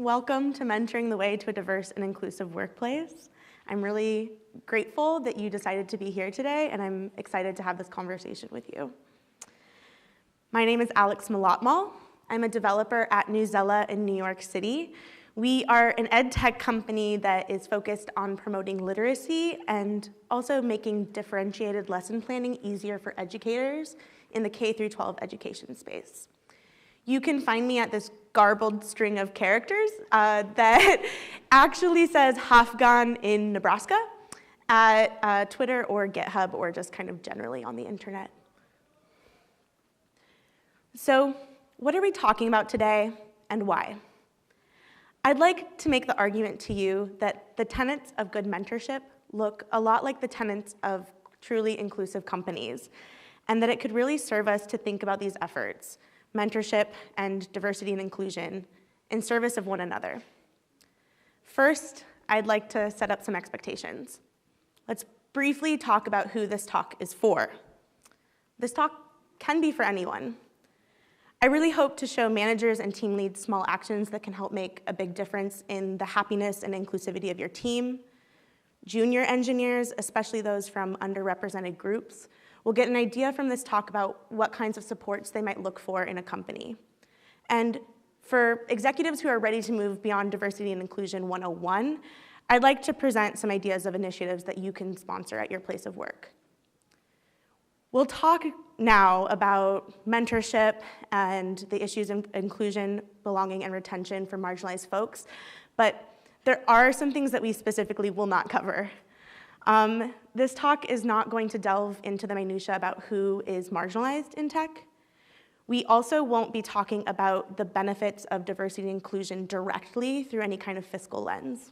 Welcome to Mentoring the Way to a Diverse and Inclusive Workplace. I'm really grateful that you decided to be here today, and I'm excited to have this conversation with you. My name is Alexandra Millatmal. I'm a developer at Newzella in New York City. We are an ed tech company that is focused on promoting literacy and also making differentiated lesson planning easier for educators in the K-12 education space. You can find me at this garbled string of characters that actually says Hafgan in Nebraska at Twitter or GitHub or just kind of generally on the internet. So what are we talking about today and why? I'd like to make the argument to you that the tenets of good mentorship look a lot like the tenets of truly inclusive companies, and that it could really serve us to think about these efforts, mentorship and diversity and inclusion, in service of one another. First, I'd like to set up some expectations. Let's briefly talk about who this talk is for. This talk can be for anyone. I really hope to show managers and team leads small actions that can help make a big difference in the happiness and inclusivity of your team. Junior engineers, especially those from underrepresented groups, will get an idea from this talk about what kinds of supports they might look for in a company. And for executives who are ready to move beyond diversity and inclusion 101, I'd like to present some ideas of initiatives that you can sponsor at your place of work. We'll talk now about mentorship and the issues of inclusion, belonging, and retention for marginalized folks, but there are some things that we specifically will not cover. This talk is not going to delve into the minutia about who is marginalized in tech. We also won't be talking about the benefits of diversity and inclusion directly through any kind of fiscal lens.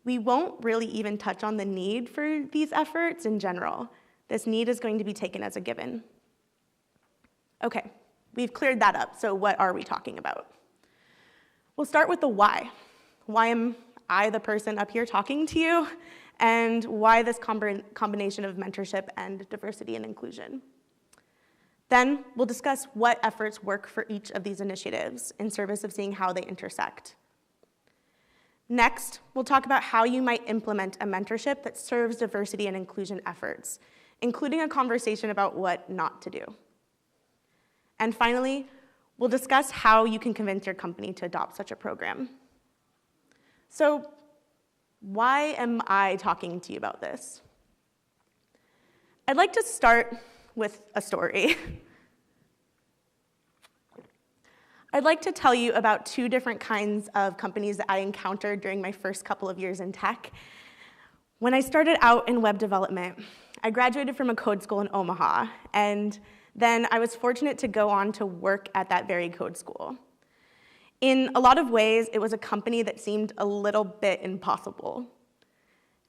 We won't really even touch on the need for these efforts in general. This need is going to be taken as a given. Okay, we've cleared that up, so what are we talking about? We'll start with the why. Why am I the person up here talking to you? And why this combination of mentorship and diversity and inclusion. Then we'll discuss what efforts work for each of these initiatives in service of seeing how they intersect. Next, we'll talk about how you might implement a mentorship that serves diversity and inclusion efforts, including a conversation about what not to do. And finally, we'll discuss how you can convince your company to adopt such a program. So, why am I talking to you about this? I'd like to start with a story. I'd like to tell you about two different kinds of companies that I encountered during my first couple of years in tech. When I started out in web development, I graduated from a code school in Omaha, and then I was fortunate to go on to work at that very code school. In a lot of ways, it was a company that seemed a little bit impossible.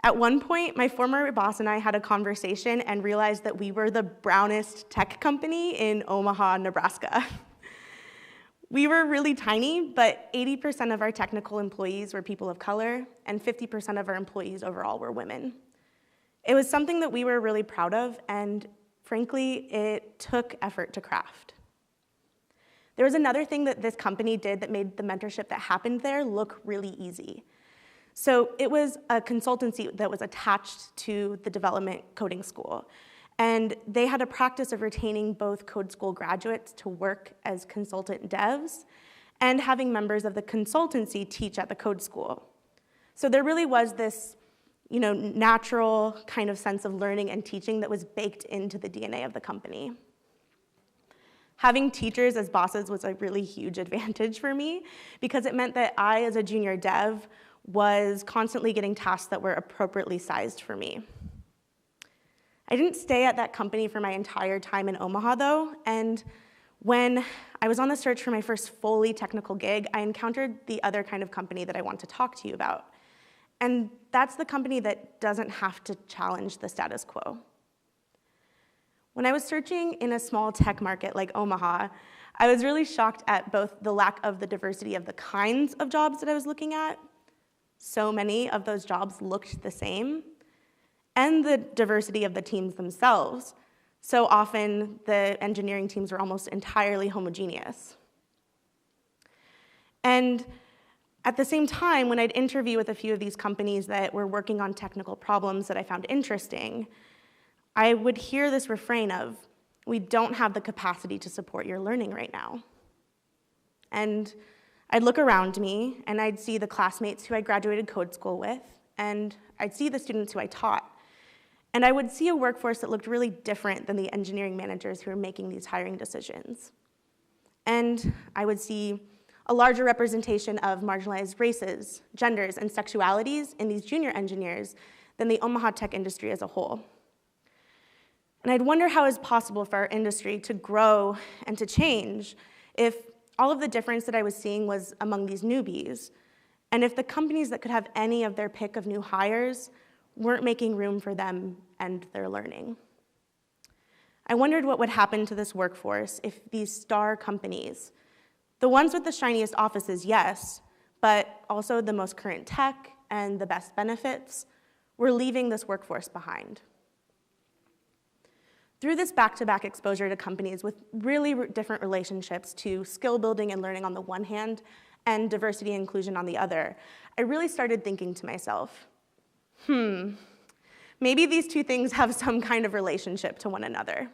At one point, my former boss and I had a conversation and realized that we were the brownest tech company in Omaha, Nebraska. We were really tiny, but 80% of our technical employees were people of color, and 50% of our employees overall were women. It was something that we were really proud of, and frankly, it took effort to craft. There was another thing that this company did that made the mentorship that happened there look really easy. So it was a consultancy that was attached to the development coding school. And they had a practice of retaining both code school graduates to work as consultant devs and having members of the consultancy teach at the code school. So there really was this natural kind of sense of learning and teaching that was baked into the DNA of the company. Having teachers as bosses was a really huge advantage for me because it meant that I, as a junior dev, was constantly getting tasks that were appropriately sized for me. I didn't stay at that company for my entire time in Omaha, though, and when I was on the search for my first fully technical gig, I encountered the other kind of company that I want to talk to you about. And that's the company that doesn't have to challenge the status quo. When I was searching in a small tech market like Omaha, I was really shocked at both the lack of the diversity of the kinds of jobs that I was looking at. So many of those jobs looked the same, and the diversity of the teams themselves. So often, the engineering teams were almost entirely homogeneous. And At the same time, when I'd interview with a few of these companies that were working on technical problems that I found interesting, I would hear this refrain of, "We don't have the capacity to support your learning right now." And I'd look around me, and I'd see the classmates who I graduated code school with, and I'd see the students who I taught. And I would see a workforce that looked really different than the engineering managers who were making these hiring decisions. And I would see a larger representation of marginalized races, genders, and sexualities in these junior engineers than the Omaha tech industry as a whole. And I'd wonder how it's possible for our industry to grow and to change if all of the difference that I was seeing was among these newbies, and if the companies that could have any of their pick of new hires weren't making room for them and their learning. I wondered what would happen to this workforce if these star companies, the ones with the shiniest offices, yes, but also the most current tech and the best benefits, were leaving this workforce behind. Through this back-to-back exposure to companies with really different relationships to skill building and learning on the one hand and diversity and inclusion on the other, I really started thinking to myself, maybe these two things have some kind of relationship to one another.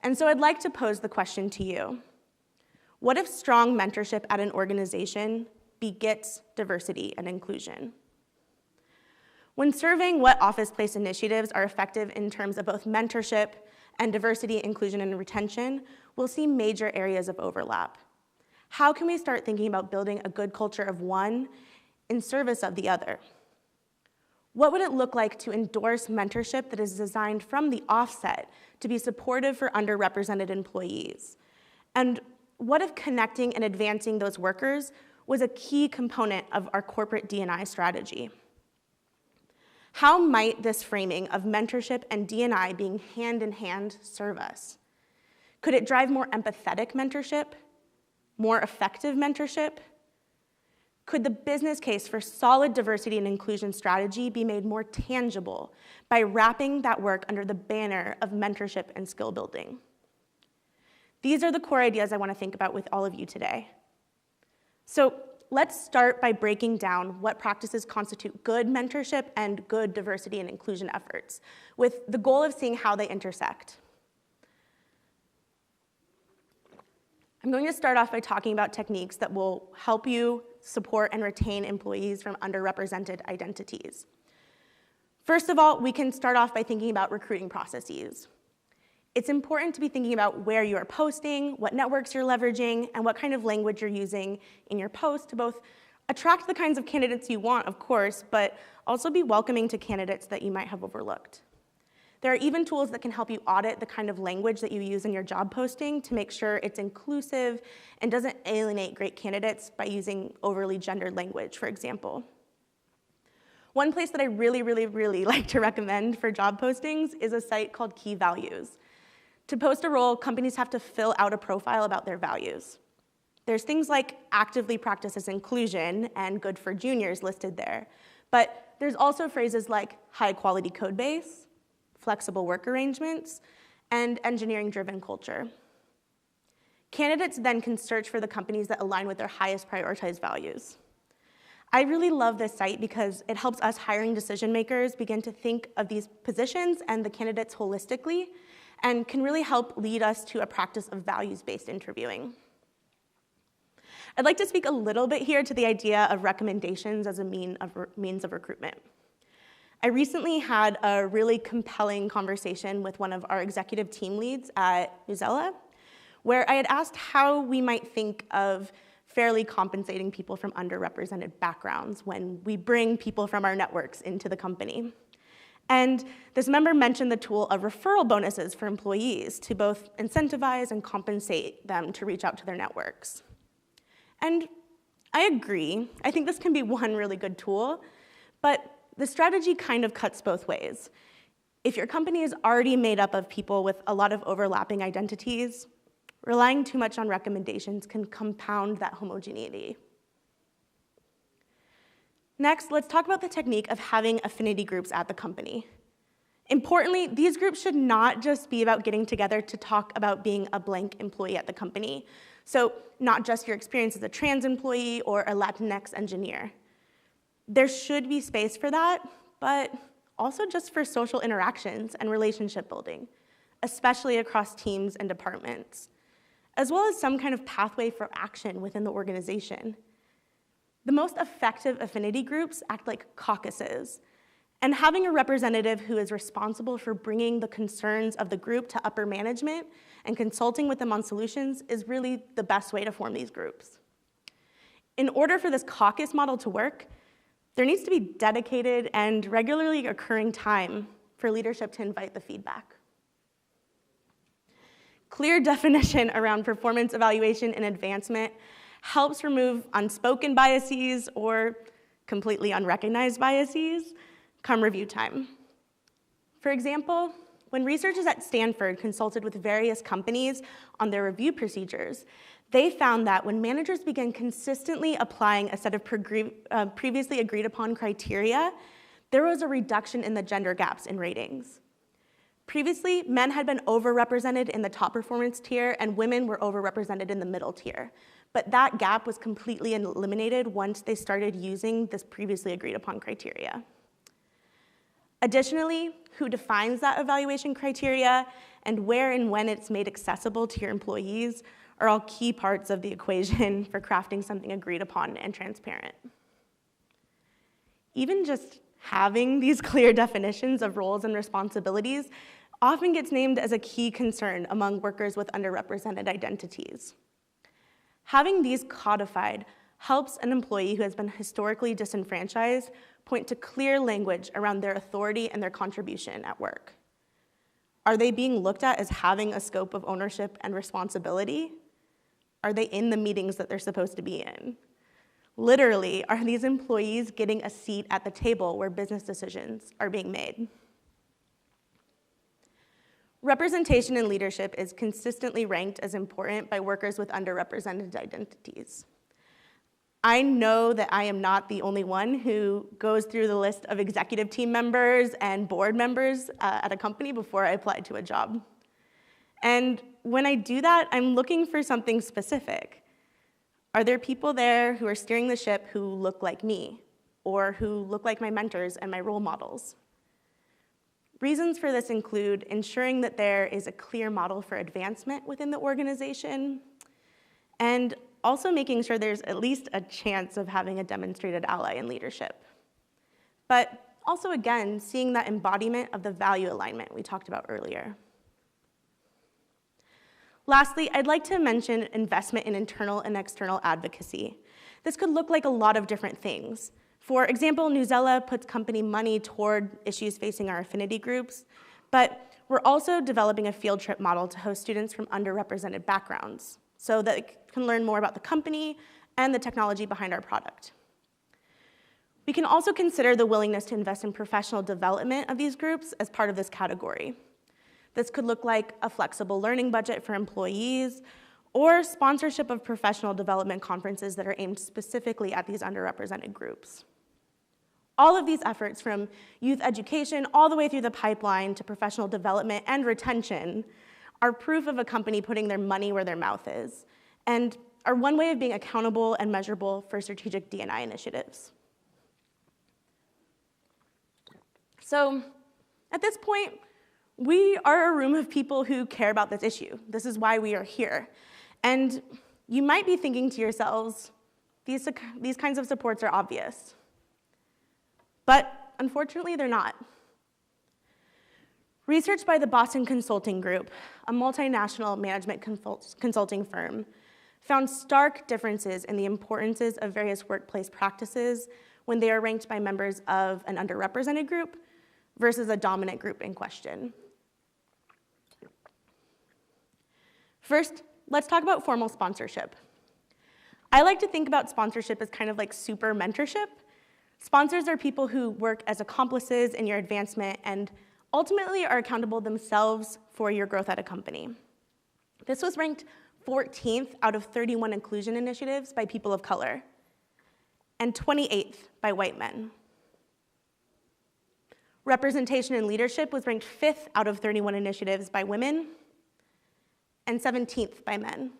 And so I'd like to pose the question to you. What if strong mentorship at an organization begets diversity and inclusion? When surveying what office-place initiatives are effective in terms of both mentorship and diversity, inclusion, and retention, we'll see major areas of overlap. How can we start thinking about building a good culture of one in service of the other? What would it look like to endorse mentorship that is designed from the offset to be supportive for underrepresented employees? And what if connecting and advancing those workers was a key component of our corporate D&I strategy? How might this framing of mentorship and D&I being hand in hand serve us? Could it drive more empathetic mentorship, more effective mentorship? Could the business case for solid diversity and inclusion strategy be made more tangible by wrapping that work under the banner of mentorship and skill building? These are the core ideas I want to think about with all of you today. So let's start by breaking down what practices constitute good mentorship and good diversity and inclusion efforts, with the goal of seeing how they intersect. I'm going to start off by talking about techniques that will help you support and retain employees from underrepresented identities. First of all, we can start off by thinking about recruiting processes. It's important to be thinking about where you are posting, what networks you're leveraging, and what kind of language you're using in your post to both attract the kinds of candidates you want, of course, but also be welcoming to candidates that you might have overlooked. There are even tools that can help you audit the kind of language that you use in your job posting to make sure it's inclusive and doesn't alienate great candidates by using overly gendered language, for example. One place that I really like to recommend for job postings is a site called Key Values. To post a role, companies have to fill out a profile about their values. There's things like actively practices inclusion and good for juniors listed there, but there's also phrases like high quality code base, flexible work arrangements, and engineering-driven culture. Candidates then can search for the companies that align with their highest prioritized values. I really love this site because it helps us hiring decision makers begin to think of these positions and the candidates holistically, and can really help lead us to a practice of values-based interviewing. I'd like to speak a little bit here to the idea of recommendations as a means of recruitment. I recently had a really compelling conversation with one of our executive team leads at Newzella, where I had asked how we might think of fairly compensating people from underrepresented backgrounds when we bring people from our networks into the company. And this member mentioned the tool of referral bonuses for employees to both incentivize and compensate them to reach out to their networks. And I agree. I think this can be one really good tool, but the strategy kind of cuts both ways. If your company is already made up of people with a lot of overlapping identities, relying too much on recommendations can compound that homogeneity. Next, let's talk about the technique of having affinity groups at the company. Importantly, these groups should not just be about getting together to talk about being a blank employee at the company. So not just your experience as a trans employee or a Latinx engineer. There should be space for that, but also just for social interactions and relationship building, especially across teams and departments, as well as some kind of pathway for action within the organization. The most effective affinity groups act like caucuses, and having a representative who is responsible for bringing the concerns of the group to upper management and consulting with them on solutions is really the best way to form these groups. In order for this caucus model to work, there needs to be dedicated and regularly occurring time for leadership to invite the feedback. Clear definition around performance evaluation and advancement helps remove unspoken biases or completely unrecognized biases come review time. For example, when researchers at Stanford consulted with various companies on their review procedures, they found that when managers began consistently applying a set of previously agreed upon criteria, there was a reduction in the gender gaps in ratings. Previously, men had been overrepresented in the top performance tier and women were overrepresented in the middle tier. But that gap was completely eliminated once they started using this previously agreed upon criteria. Additionally, who defines that evaluation criteria and where and when it's made accessible to your employees are all key parts of the equation for crafting something agreed upon and transparent. Even just having these clear definitions of roles and responsibilities often gets named as a key concern among workers with underrepresented identities. Having these codified helps an employee who has been historically disenfranchised point to clear language around their authority and their contribution at work. Are they being looked at as having a scope of ownership and responsibility? Are they in the meetings that they're supposed to be in? Literally, are these employees getting a seat at the table where business decisions are being made? Representation in leadership is consistently ranked as important by workers with underrepresented identities. I know that I am not the only one who goes through the list of executive team members and board members at a company before I apply to a job. And when I do that, I'm looking for something specific. Are there people there who are steering the ship who look like me, or who look like my mentors and my role models? Reasons for this include ensuring that there is a clear model for advancement within the organization, and also making sure there's at least a chance of having a demonstrated ally in leadership. But also, again, seeing that embodiment of the value alignment we talked about earlier. Lastly, I'd like to mention investment in internal and external advocacy. This could look like a lot of different things. For example, Newsella puts company money toward issues facing our affinity groups, but we're also developing a field trip model to host students from underrepresented backgrounds so that they can learn more about the company and the technology behind our product. We can also consider the willingness to invest in professional development of these groups as part of this category. This could look like a flexible learning budget for employees or sponsorship of professional development conferences that are aimed specifically at these underrepresented groups. All of these efforts, from youth education all the way through the pipeline to professional development and retention, are proof of a company putting their money where their mouth is, and are one way of being accountable and measurable for strategic D&I initiatives. So at this point, we are a room of people who care about this issue. This is why we are here. And you might be thinking to yourselves, these kinds of supports are obvious. But unfortunately, they're not. Research by the Boston Consulting Group, a multinational management consulting firm, found stark differences in the importances of various workplace practices when they are ranked by members of an underrepresented group versus a dominant group in question. First, let's talk about formal sponsorship. I like to think about sponsorship as kind of like super mentorship. Sponsors are people who work as accomplices in your advancement and ultimately are accountable themselves for your growth at a company. This was ranked 14th out of 31 inclusion initiatives by people of color, and 28th by white men. Representation in leadership was ranked 5th out of 31 initiatives by women and 17th by men.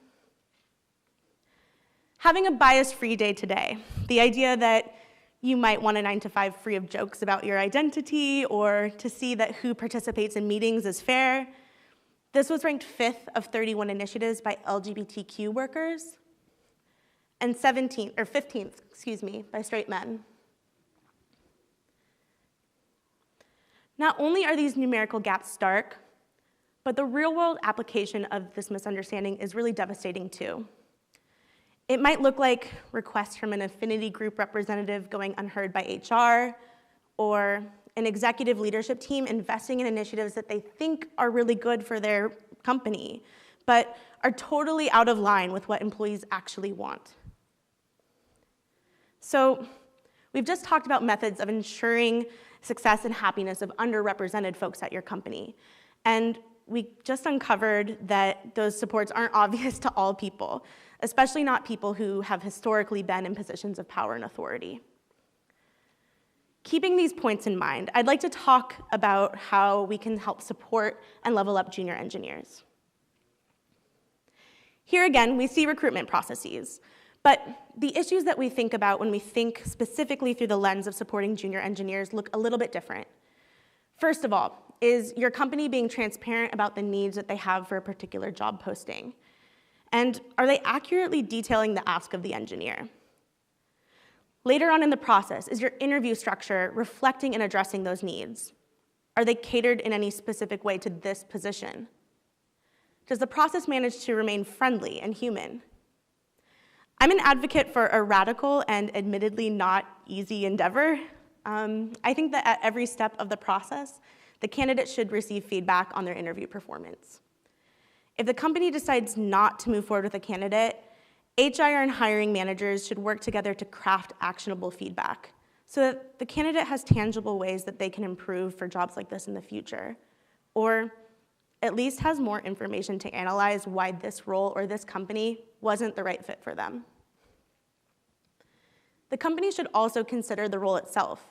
Having a bias-free day today, the idea that you might want a 9-to-5 free of jokes about your identity or to see that who participates in meetings is fair, this was ranked 5th of 31 initiatives by LGBTQ workers and 15th, by straight men. Not only are these numerical gaps stark, but the real-world application of this misunderstanding is really devastating too. It might look like requests from an affinity group representative going unheard by HR, or an executive leadership team investing in initiatives that they think are really good for their company, but are totally out of line with what employees actually want. So we've just talked about methods of ensuring success and happiness of underrepresented folks at your company. And we just uncovered that those supports aren't obvious to all people, especially not people who have historically been in positions of power and authority. Keeping these points in mind, I'd like to talk about how we can help support and level up junior engineers. Here again, we see recruitment processes, but the issues that we think about when we think specifically through the lens of supporting junior engineers look a little bit different. First of all, is your company being transparent about the needs that they have for a particular job posting? And are they accurately detailing the ask of the engineer? Later on in the process, is your interview structure reflecting and addressing those needs? Are they catered in any specific way to this position? Does the process manage to remain friendly and human? I'm an advocate for a radical and admittedly not easy endeavor. I think that at every step of the process, the candidate should receive feedback on their interview performance. If the company decides not to move forward with a candidate, HR and hiring managers should work together to craft actionable feedback so that the candidate has tangible ways that they can improve for jobs like this in the future, or at least has more information to analyze why this role or this company wasn't the right fit for them. The company should also consider the role itself.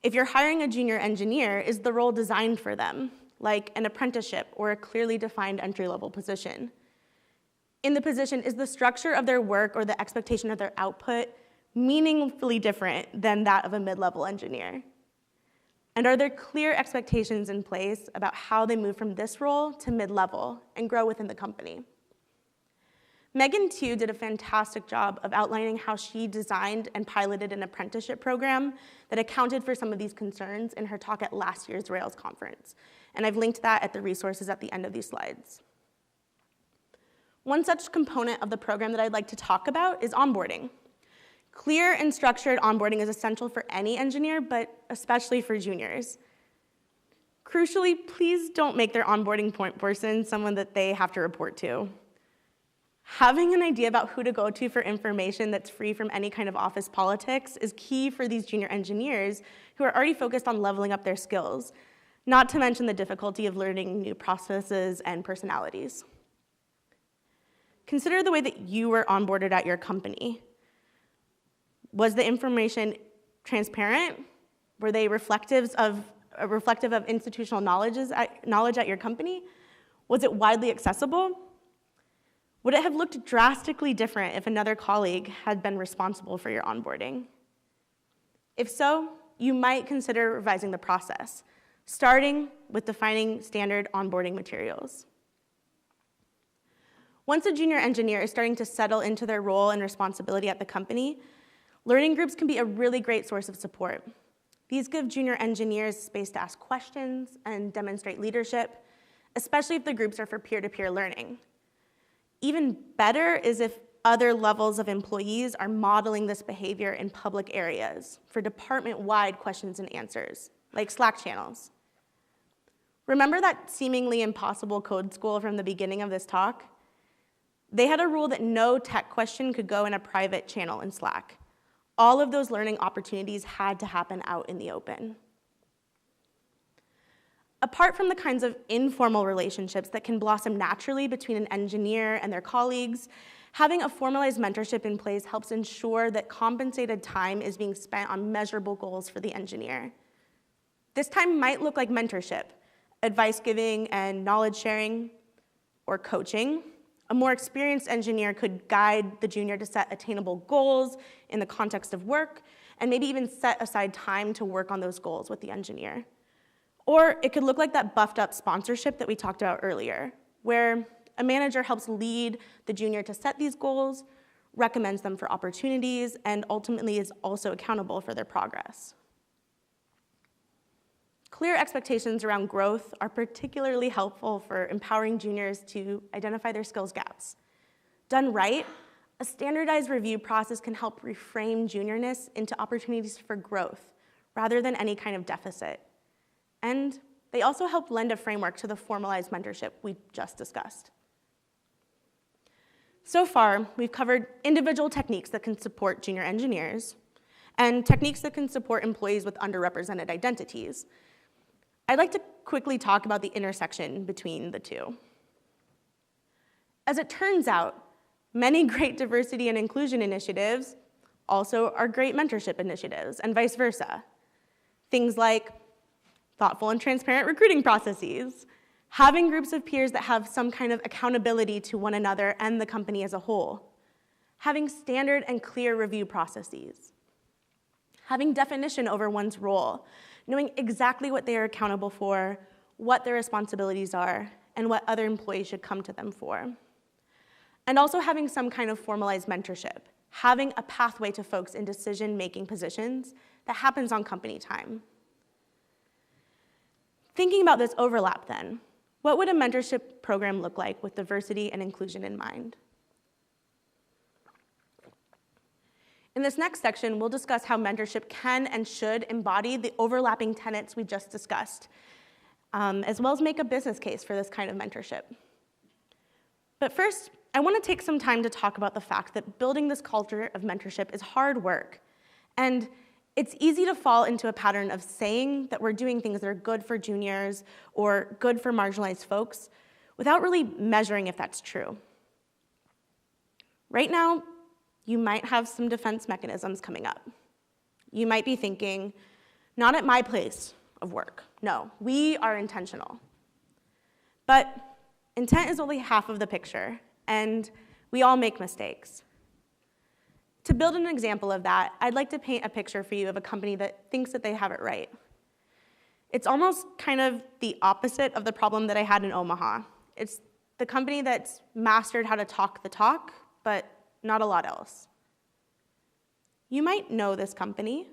If you're hiring a junior engineer, is the role designed for them, like an apprenticeship or a clearly defined entry-level position? In the position, is the structure of their work or the expectation of their output meaningfully different than that of a mid-level engineer? And are there clear expectations in place about how they move from this role to mid-level and grow within the company? Megan, too, did a fantastic job of outlining how she designed and piloted an apprenticeship program that accounted for some of these concerns in her talk at last year's Rails conference. And I've linked that at the resources at the end of these slides. One such component of the program that I'd like to talk about is onboarding. Clear and structured onboarding is essential for any engineer, but especially for juniors. Crucially, please don't make their onboarding point person someone that they have to report to. Having an idea about who to go to for information that's free from any kind of office politics is key for these junior engineers who are already focused on leveling up their skills, not to mention the difficulty of learning new processes and personalities. Consider the way that you were onboarded at your company. Was the information transparent? Were they reflective of institutional knowledge at your company? Was it widely accessible? Would it have looked drastically different if another colleague had been responsible for your onboarding? If so, you might consider revising the process, starting with defining standard onboarding materials. Once a junior engineer is starting to settle into their role and responsibility at the company, learning groups can be a really great source of support. These give junior engineers space to ask questions and demonstrate leadership, especially if the groups are for peer-to-peer learning. Even better is if other levels of employees are modeling this behavior in public areas for department-wide questions and answers, like Slack channels. Remember that seemingly impossible code school from the beginning of this talk? They had a rule that no tech question could go in a private channel in Slack. All of those learning opportunities had to happen out in the open. Apart from the kinds of informal relationships that can blossom naturally between an engineer and their colleagues, having a formalized mentorship in place helps ensure that compensated time is being spent on measurable goals for the engineer. This time might look like mentorship, advice giving and knowledge sharing, or coaching. A more experienced engineer could guide the junior to set attainable goals in the context of work, and maybe even set aside time to work on those goals with the engineer. Or it could look like that buffed up sponsorship that we talked about earlier, where a manager helps lead the junior to set these goals, recommends them for opportunities, and ultimately is also accountable for their progress. Clear expectations around growth are particularly helpful for empowering juniors to identify their skills gaps. Done right, a standardized review process can help reframe juniorness into opportunities for growth rather than any kind of deficit. And they also help lend a framework to the formalized mentorship we just discussed. So far, we've covered individual techniques that can support junior engineers and techniques that can support employees with underrepresented identities. I'd like to quickly talk about the intersection between the two. As it turns out, many great diversity and inclusion initiatives also are great mentorship initiatives, and vice versa. Things like thoughtful and transparent recruiting processes, having groups of peers that have some kind of accountability to one another and the company as a whole, having standard and clear review processes, having definition over one's role, knowing exactly what they are accountable for, what their responsibilities are, and what other employees should come to them for. And also having some kind of formalized mentorship, having a pathway to folks in decision-making positions that happens on company time. Thinking about this overlap then, what would a mentorship program look like with diversity and inclusion in mind? In this next section, we'll discuss how mentorship can and should embody the overlapping tenets we just discussed, as well as make a business case for this kind of mentorship. But first, I want to take some time to talk about the fact that building this culture of mentorship is hard work, and it's easy to fall into a pattern of saying that we're doing things that are good for juniors or good for marginalized folks without really measuring if that's true. Right now, you might have some defense mechanisms coming up. You might be thinking, not at my place of work. No, we are intentional. But intent is only half of the picture, and we all make mistakes. To build an example of that, I'd like to paint a picture for you of a company that thinks that they have it right. It's almost kind of the opposite of the problem that I had in Omaha. It's the company that's mastered how to talk the talk, but not a lot else. You might know this company.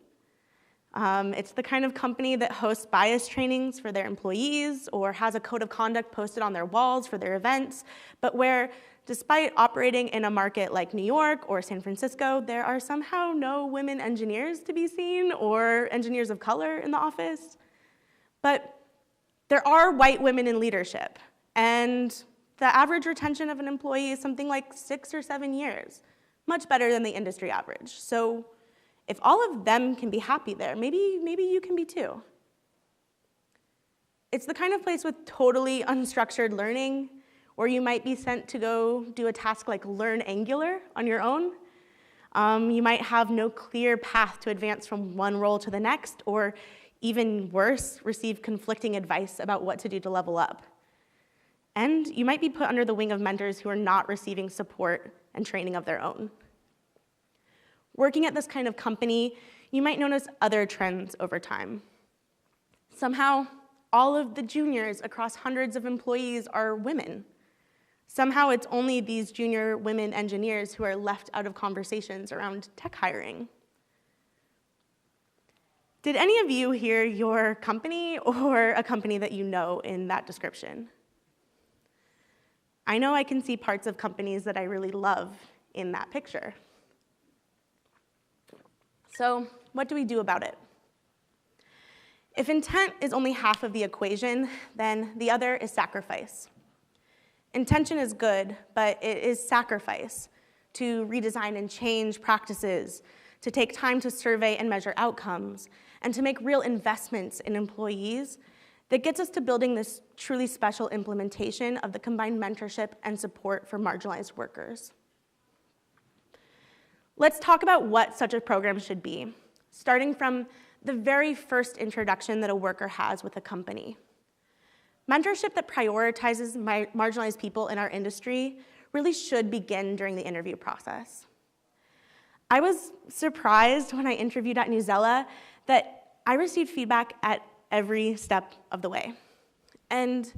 It's the kind of company that hosts bias trainings for their employees or has a code of conduct posted on their walls for their events, but where, despite operating in a market like New York or San Francisco, there are somehow no women engineers to be seen or engineers of color in the office. But there are white women in leadership, and the average retention of an employee is something like 6 or 7 years, much better than the industry average. So if all of them can be happy there, maybe you can be too. It's the kind of place with totally unstructured learning, or you might be sent to go do a task like learn Angular on your own. You might have no clear path to advance from one role to the next, or even worse, receive conflicting advice about what to do to level up. And you might be put under the wing of mentors who are not receiving support and training of their own. Working at this kind of company, you might notice other trends over time. Somehow, all of the juniors across hundreds of employees are women. Somehow, it's only these junior women engineers who are left out of conversations around tech hiring. Did any of you hear your company or a company that you know in that description? I know I can see parts of companies that I really love in that picture. So what do we do about it? If intent is only half of the equation, then the other is sacrifice. Intention is good, but it is sacrifice to redesign and change practices, to take time to survey and measure outcomes, and to make real investments in employees that gets us to building this truly special implementation of the combined mentorship and support for marginalized workers. Let's talk about what such a program should be, starting from the very first introduction that a worker has with a company. Mentorship that prioritizes marginalized people in our industry really should begin during the interview process. I was surprised when I interviewed at Newsela that I received feedback at every step of the way. And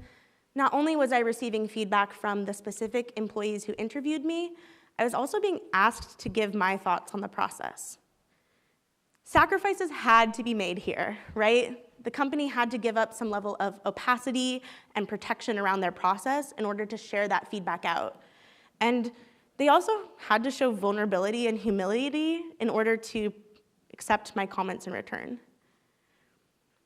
not only was I receiving feedback from the specific employees who interviewed me, I was also being asked to give my thoughts on the process. Sacrifices had to be made here, right? The company had to give up some level of opacity and protection around their process in order to share that feedback out. And they also had to show vulnerability and humility in order to accept my comments in return.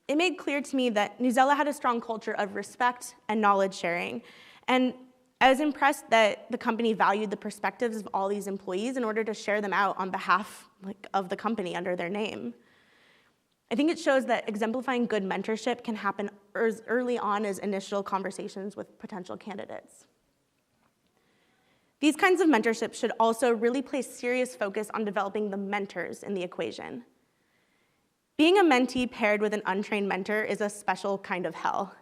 It made clear to me that Newsela had a strong culture of respect and knowledge sharing, and I was impressed that the company valued the perspectives of all these employees in order to share them out on behalf of the company under their name. I think it shows that exemplifying good mentorship can happen as early on as initial conversations with potential candidates. These kinds of mentorship should also really place serious focus on developing the mentors in the equation. Being a mentee paired with an untrained mentor is a special kind of hell.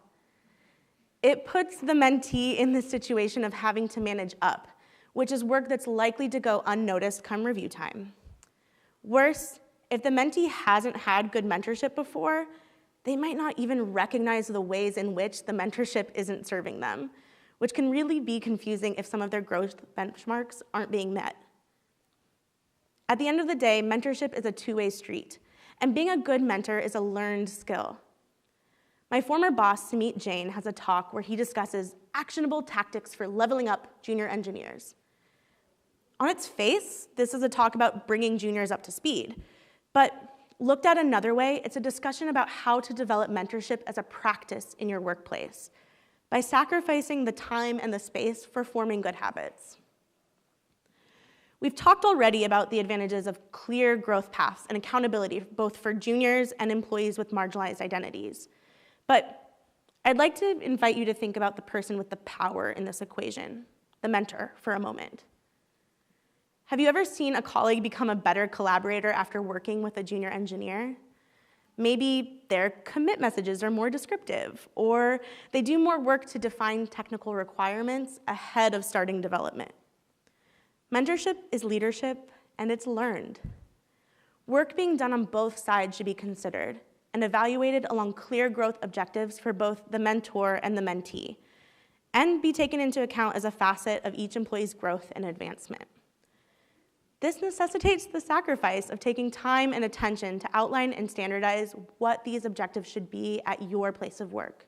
It puts the mentee in the situation of having to manage up, which is work that's likely to go unnoticed come review time. Worse, if the mentee hasn't had good mentorship before, they might not even recognize the ways in which the mentorship isn't serving them, which can really be confusing if some of their growth benchmarks aren't being met. At the end of the day, mentorship is a two-way street, and being a good mentor is a learned skill. My former boss, Samit Jain, has a talk where he discusses actionable tactics for leveling up junior engineers. On its face, this is a talk about bringing juniors up to speed, but looked at another way, it's a discussion about how to develop mentorship as a practice in your workplace, by sacrificing the time and the space for forming good habits. We've talked already about the advantages of clear growth paths and accountability, both for juniors and employees with marginalized identities. But I'd like to invite you to think about the person with the power in this equation, the mentor, for a moment. Have you ever seen a colleague become a better collaborator after working with a junior engineer? Maybe their commit messages are more descriptive, or they do more work to define technical requirements ahead of starting development. Mentorship is leadership, and it's learned. Work being done on both sides should be considered and evaluated along clear growth objectives for both the mentor and the mentee, and be taken into account as a facet of each employee's growth and advancement. This necessitates the sacrifice of taking time and attention to outline and standardize what these objectives should be at your place of work.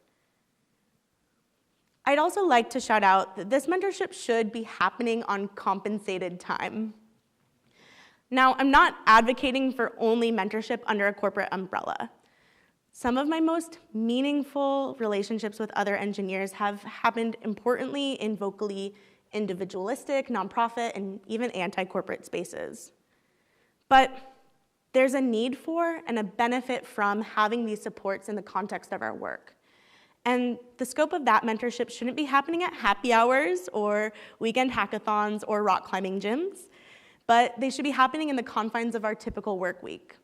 I'd also like to shout out that this mentorship should be happening on compensated time. Now, I'm not advocating for only mentorship under a corporate umbrella. Some of my most meaningful relationships with other engineers have happened importantly in vocally individualistic, nonprofit, and even anti-corporate spaces. But there's a need for and a benefit from having these supports in the context of our work. And the scope of that mentorship shouldn't be happening at happy hours or weekend hackathons or rock climbing gyms, but they should be happening in the confines of our typical work week.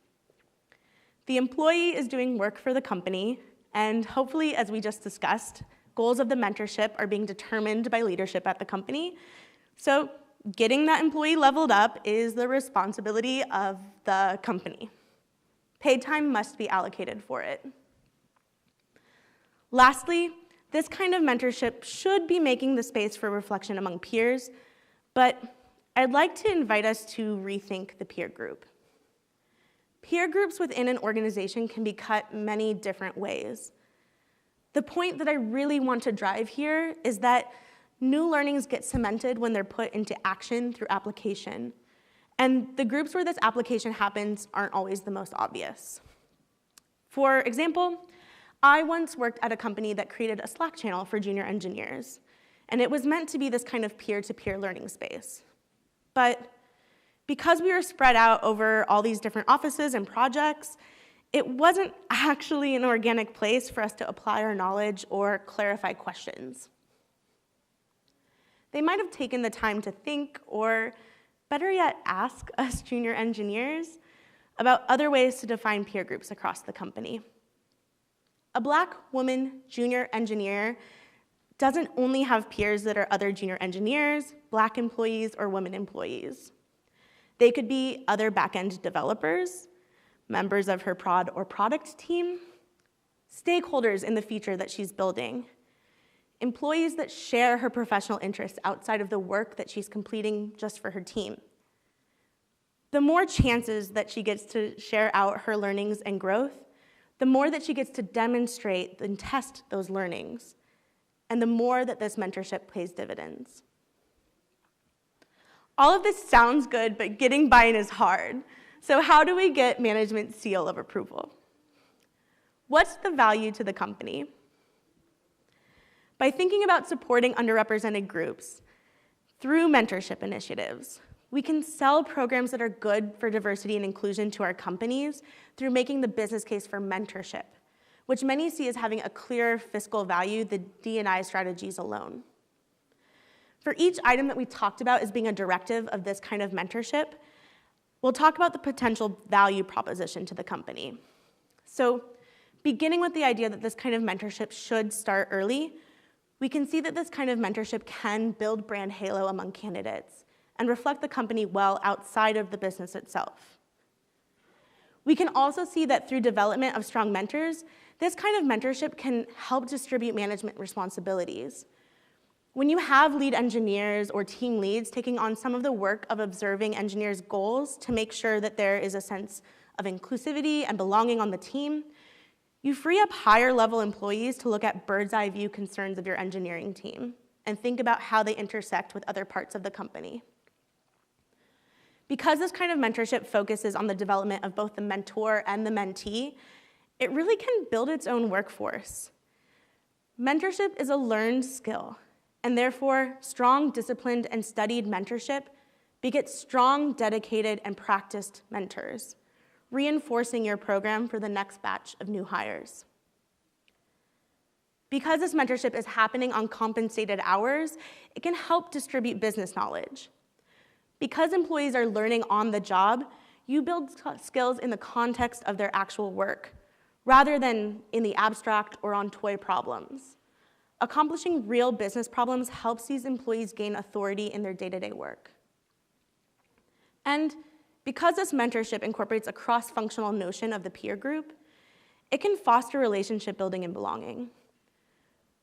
The employee is doing work for the company, and hopefully, as we just discussed, goals of the mentorship are being determined by leadership at the company. So getting that employee leveled up is the responsibility of the company. Paid time must be allocated for it. Lastly, this kind of mentorship should be making the space for reflection among peers, but I'd like to invite us to rethink the peer group. Peer groups within an organization can be cut many different ways. The point that I really want to drive here is that new learnings get cemented when they're put into action through application. And the groups where this application happens aren't always the most obvious. For example, I once worked at a company that created a Slack channel for junior engineers, and it was meant to be this kind of peer-to-peer learning space. But because we were spread out over all these different offices and projects, it wasn't actually an organic place for us to apply our knowledge or clarify questions. They might have taken the time to think, or better yet, ask us junior engineers, about other ways to define peer groups across the company. A Black woman junior engineer doesn't only have peers that are other junior engineers, Black employees, or women employees. They could be other back-end developers, members of her prod or product team, stakeholders in the feature that she's building, employees that share her professional interests outside of the work that she's completing just for her team. The more chances that she gets to share out her learnings and growth, the more that she gets to demonstrate and test those learnings, and the more that this mentorship pays dividends. All of this sounds good, but getting buy-in is hard. So how do we get management's seal of approval? What's the value to the company? By thinking about supporting underrepresented groups through mentorship initiatives, we can sell programs that are good for diversity and inclusion to our companies through making the business case for mentorship, which many see as having a clearer fiscal value than D&I strategies alone. For each item that we talked about as being a directive of this kind of mentorship, we'll talk about the potential value proposition to the company. So, beginning with the idea that this kind of mentorship should start early, we can see that this kind of mentorship can build brand halo among candidates and reflect the company well outside of the business itself. We can also see that through development of strong mentors, this kind of mentorship can help distribute management responsibilities. When you have lead engineers or team leads taking on some of the work of observing engineers' goals to make sure that there is a sense of inclusivity and belonging on the team, you free up higher-level employees to look at bird's-eye view concerns of your engineering team and think about how they intersect with other parts of the company. Because this kind of mentorship focuses on the development of both the mentor and the mentee, it really can build its own workforce. Mentorship is a learned skill, and therefore, strong, disciplined, and studied mentorship begets strong, dedicated, and practiced mentors, reinforcing your program for the next batch of new hires. Because this mentorship is happening on compensated hours, it can help distribute business knowledge. Because employees are learning on the job, you build skills in the context of their actual work, rather than in the abstract or on toy problems. Accomplishing real business problems helps these employees gain authority in their day-to-day work. And because this mentorship incorporates a cross-functional notion of the peer group, it can foster relationship building and belonging.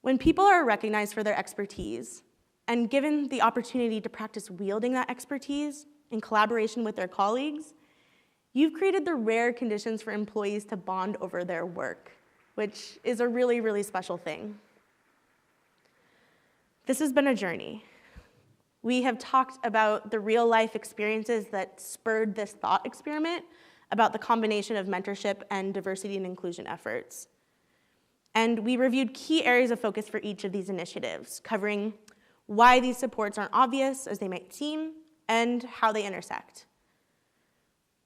When people are recognized for their expertise and given the opportunity to practice wielding that expertise in collaboration with their colleagues, you've created the rare conditions for employees to bond over their work, which is a really, really special thing. This has been a journey. We have talked about the real-life experiences that spurred this thought experiment about the combination of mentorship and diversity and inclusion efforts. And we reviewed key areas of focus for each of these initiatives, covering why these supports aren't obvious as they might seem, and how they intersect.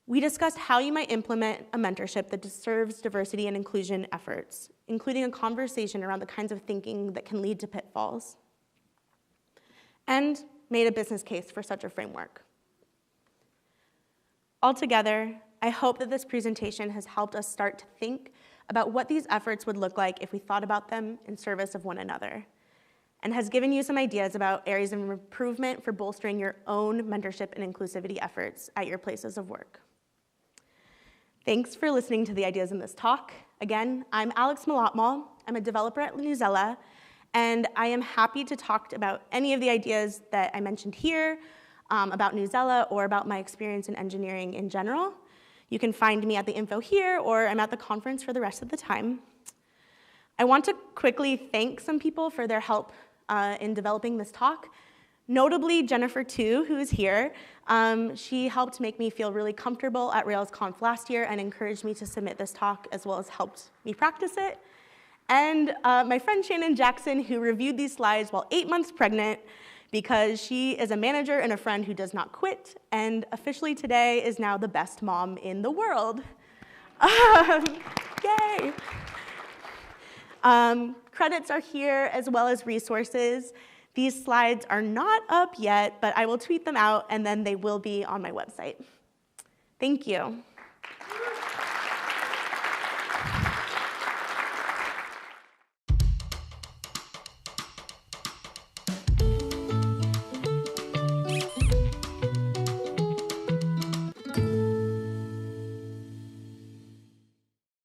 We discussed how you might implement a mentorship that serves diversity and inclusion efforts, including a conversation around the kinds of thinking that can lead to pitfalls, and made a business case for such a framework. Altogether, I hope that this presentation has helped us start to think about what these efforts would look like if we thought about them in service of one another, and has given you some ideas about areas of improvement for bolstering your own mentorship and inclusivity efforts at your places of work. Thanks for listening to the ideas in this talk. Again, I'm Alex Millatmal. I'm a developer at Newsella, and I am happy to talk about any of the ideas that I mentioned here about Newsella or about my experience in engineering in general. You can find me at the info here, or I'm at the conference for the rest of the time. I want to quickly thank some people for their help in developing this talk, notably Jennifer Tu, who is here. She helped make me feel really comfortable at RailsConf last year and encouraged me to submit this talk, as well as helped me practice it. And my friend Shannon Jackson, who reviewed these slides while 8 months pregnant, because she is a manager and a friend who does not quit, and officially today is now the best mom in the world. Yay! Credits are here, as well as resources. These slides are not up yet, but I will tweet them out, and then they will be on my website. Thank you.